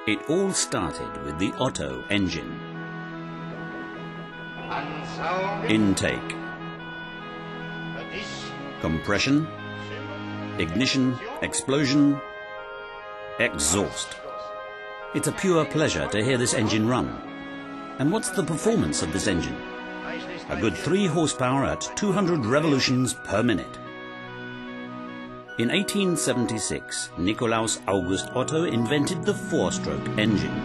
It all started with the Otto engine. Intake, compression, ignition, explosion, exhaust. It's a pure pleasure to hear this engine run. And what's the performance of this engine? A good 3 horsepower at 200 revolutions per minute. In 1876, Nikolaus August Otto invented the 4-stroke engine.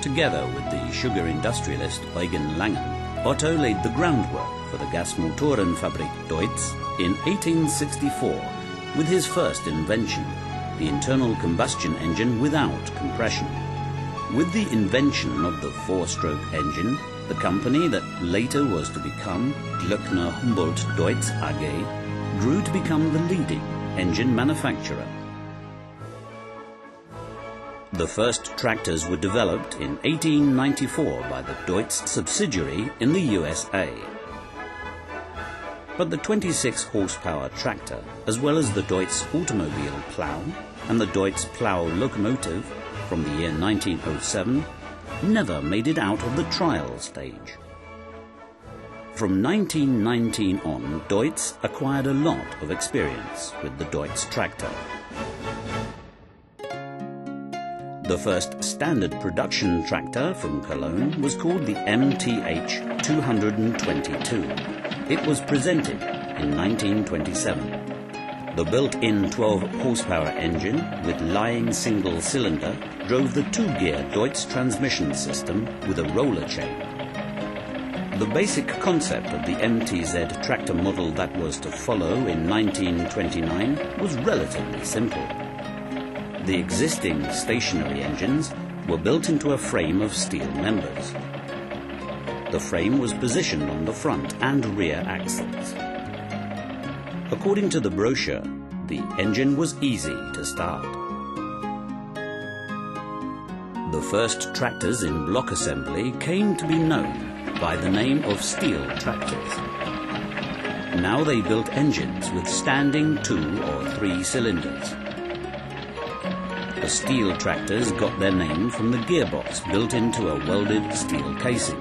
Together with the sugar industrialist Eugen Langen, Otto laid the groundwork for the Gasmotorenfabrik Deutz in 1864 with his first invention, the internal combustion engine without compression. With the invention of the 4-stroke engine, the company that later was to become Glöckner Humboldt Deutz AG grew to become the leading engine manufacturer. The first tractors were developed in 1894 by the Deutz subsidiary in the USA. But the 26 horsepower tractor, as well as the Deutz automobile plough and the Deutz plough locomotive from the year 1907, never made it out of the trial stage. From 1919 on, Deutz acquired a lot of experience with the Deutz tractor. The first standard production tractor from Cologne was called the MTH 222. It was presented in 1927. The built-in 12-horsepower engine with lying single cylinder drove the 2-gear Deutz transmission system with a roller chain. The basic concept of the MTZ tractor model that was to follow in 1929 was relatively simple. The existing stationary engines were built into a frame of steel members. The frame was positioned on the front and rear axles. According to the brochure, the engine was easy to start. The first tractors in block assembly came to be known by the name of steel tractors. Now they built engines with standing 2 or 3 cylinders. The steel tractors got their name from the gearbox built into a welded steel casing.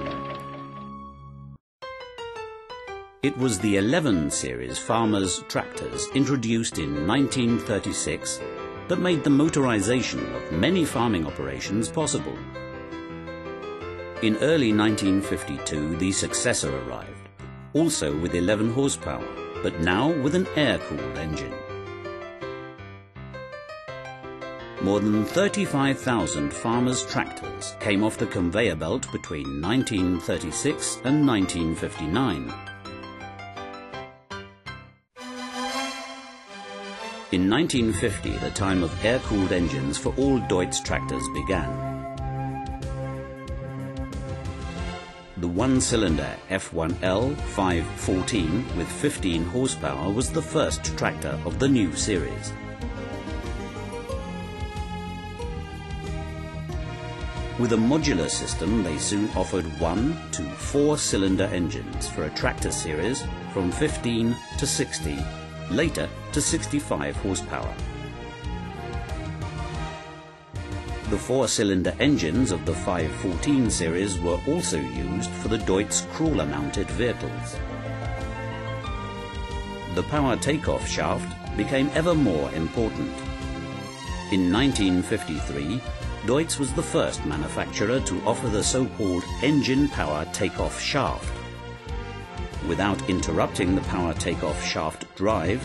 It was the 11 series farmers' tractors introduced in 1936 that made the motorization of many farming operations possible. In early 1952, the successor arrived, also with 11 horsepower, but now with an air-cooled engine. More than 35,000 farmers' tractors came off the conveyor belt between 1936 and 1959. In 1950, the time of air-cooled engines for all Deutz tractors began. The 1-cylinder F1L 514 with 15 horsepower was the first tractor of the new series. With a modular system, they soon offered 1 to 4-cylinder engines for a tractor series from 15 to 60, later to 65 horsepower. The 4-cylinder engines of the 514 series were also used for the Deutz crawler-mounted vehicles. The power takeoff shaft became ever more important. In 1953, Deutz was the first manufacturer to offer the so-called engine power takeoff shaft. Without interrupting the power takeoff shaft drive,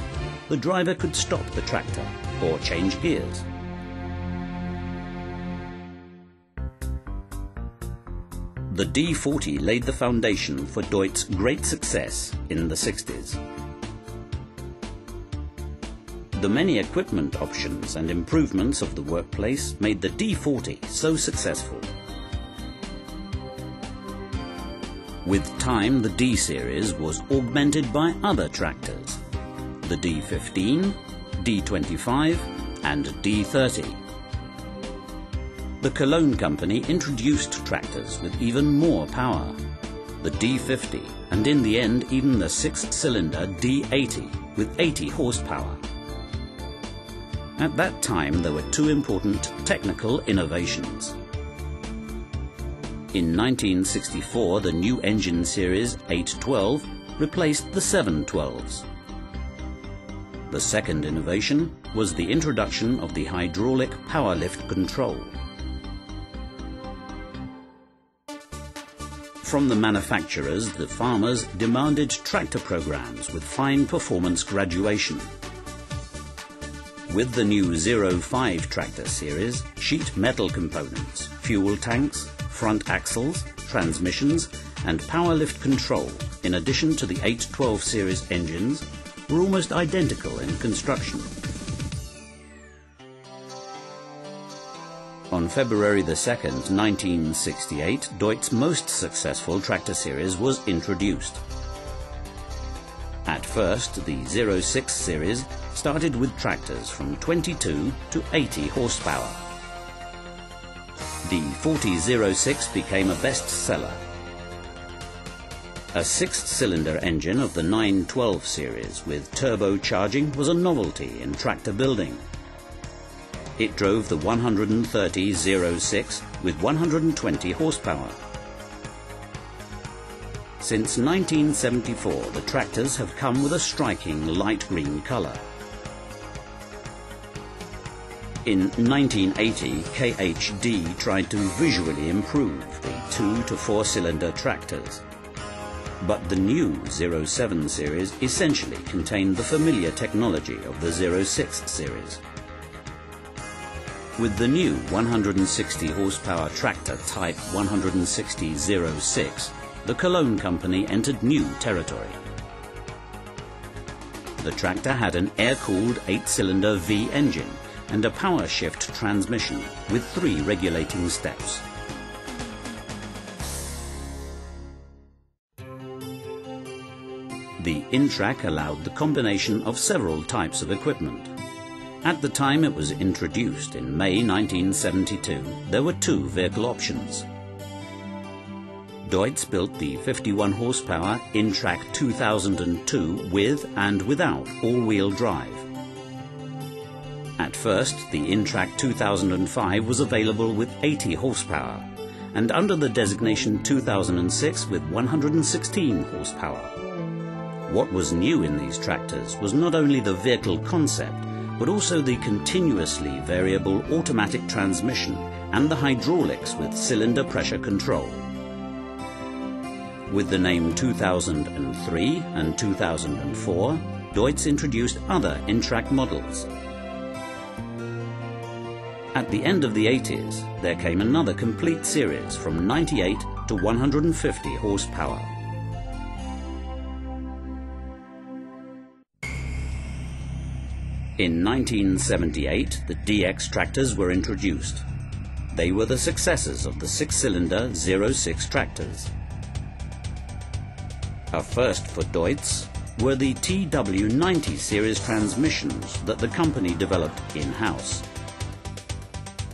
the driver could stop the tractor or change gears. The D40 laid the foundation for Deutz's great success in the 60s. The many equipment options and improvements of the workplace made the D40 so successful. With time, the D series was augmented by other tractors, the D15, D25 and D30. The Cologne company introduced tractors with even more power, the D50 and in the end even the 6-cylinder D80 with 80 horsepower. At that time, there were two important technical innovations. In 1964, the new engine series 812 replaced the 712s. The second innovation was the introduction of the hydraulic power lift control. From the manufacturers, the farmers demanded tractor programs with fine performance graduation. With the new 05 tractor series, sheet metal components, fuel tanks, front axles, transmissions and power lift control, in addition to the 812 series engines, were almost identical in construction. On February 2nd, 1968, Deutz's most successful tractor series was introduced. At first, the 06 series started with tractors from 22 to 80 horsepower. The 4006 became a bestseller. A six-cylinder engine of the 912 series with turbocharging was a novelty in tractor building. It drove the 130 06 with 120 horsepower. Since 1974, the tractors have come with a striking light green color. In 1980, KHD tried to visually improve the 2 to 4 cylinder tractors. But the new 07 series essentially contained the familiar technology of the 06 series. With the new 160 horsepower tractor type 160-06, the Cologne company entered new territory. The tractor had an air-cooled 8-cylinder V engine and a power shift transmission with 3 regulating steps. The InTrac allowed the combination of several types of equipment. At the time it was introduced in May 1972, there were 2 vehicle options. Deutz built the 51 horsepower InTrac 2002 with and without all-wheel drive. At first, the InTrac 2005 was available with 80 horsepower and under the designation 2006 with 116 horsepower. What was new in these tractors was not only the vehicle concept, but also the continuously variable automatic transmission and the hydraulics with cylinder pressure control. With the name 2003 and 2004, Deutz introduced other InTrac models. At the end of the 80s, there came another complete series from 98 to 150 horsepower. In 1978, the DX tractors were introduced. They were the successors of the 6-cylinder 06 tractors. A first for Deutz were the TW90 series transmissions that the company developed in-house.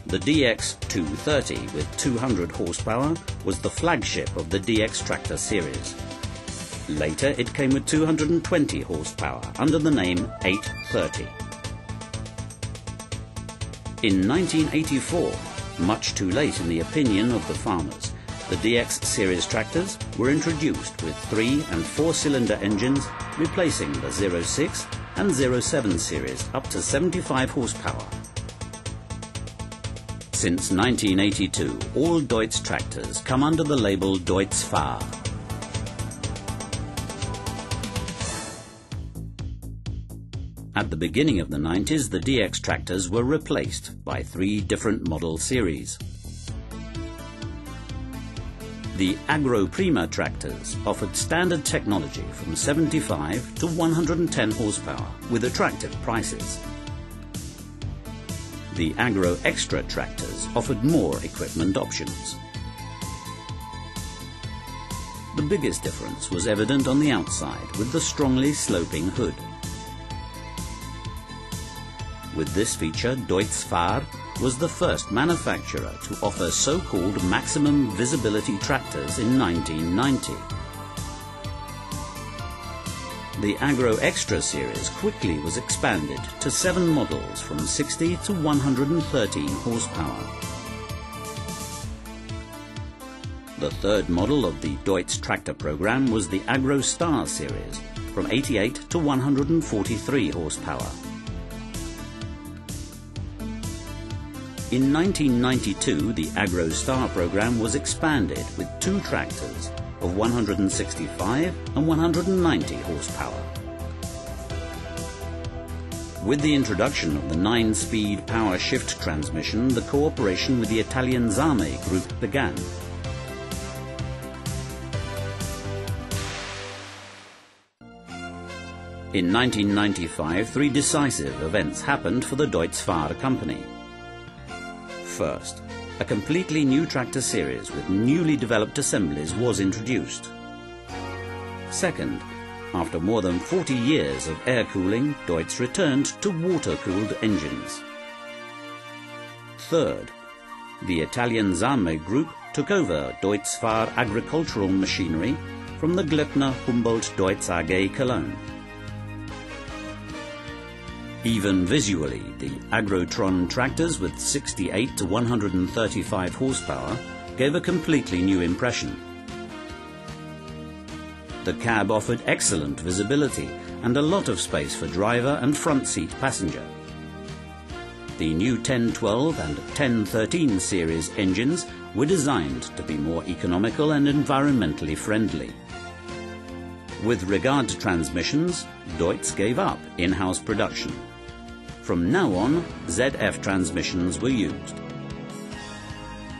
The DX230 with 200 horsepower was the flagship of the DX tractor series. Later it came with 220 horsepower under the name 830. In 1984, much too late in the opinion of the farmers, the DX series tractors were introduced with 3- and 4-cylinder engines, replacing the 06 and 07 series up to 75 horsepower. Since 1982, all Deutz tractors come under the label Deutz Fahr. At the beginning of the 90s, the DX tractors were replaced by 3 different model series. The Agro Prima tractors offered standard technology from 75 to 110 horsepower with attractive prices. The Agro Extra tractors offered more equipment options. The biggest difference was evident on the outside with the strongly sloping hood. With this feature, Deutz Fahr was the first manufacturer to offer so-called maximum visibility tractors in 1990. The Agro Extra series quickly was expanded to 7 models from 60 to 113 horsepower. The third model of the Deutz tractor program was the Agro Star series from 88 to 143 horsepower. In 1992, the Agro Star program was expanded with 2 tractors of 165 and 190 horsepower. With the introduction of the 9-speed power shift transmission, the cooperation with the Italian Zame group began. In 1995, 3 decisive events happened for the Deutz Fahr company. First, a completely new tractor series with newly developed assemblies was introduced. Second, after more than 40 years of air cooling, Deutz returned to water-cooled engines. Third, the Italian Zame group took over Deutz Fahr agricultural machinery from the Glöckner Humboldt Deutz AG Cologne. Even visually, the Agrotron tractors with 68 to 135 horsepower gave a completely new impression. The cab offered excellent visibility and a lot of space for driver and front seat passenger. The new 1012 and 1013 series engines were designed to be more economical and environmentally friendly. With regard to transmissions, Deutz gave up in-house production. From now on, ZF transmissions were used.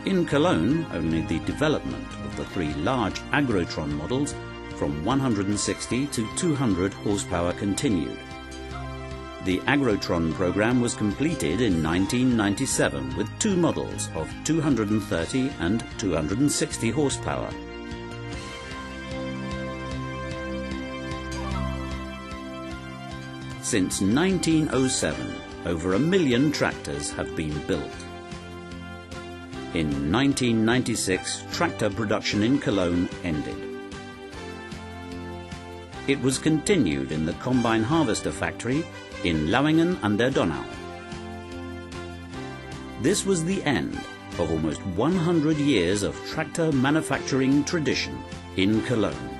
In Cologne, only the development of the 3 large Agrotron models from 160 to 200 horsepower continued. The Agrotron program was completed in 1997 with 2 models of 230 and 260 horsepower. Since 1907, over 1 million tractors have been built. In 1996, tractor production in Cologne ended. It was continued in the combine harvester factory in Lauingen an der Donau. This was the end of almost 100 years of tractor manufacturing tradition in Cologne.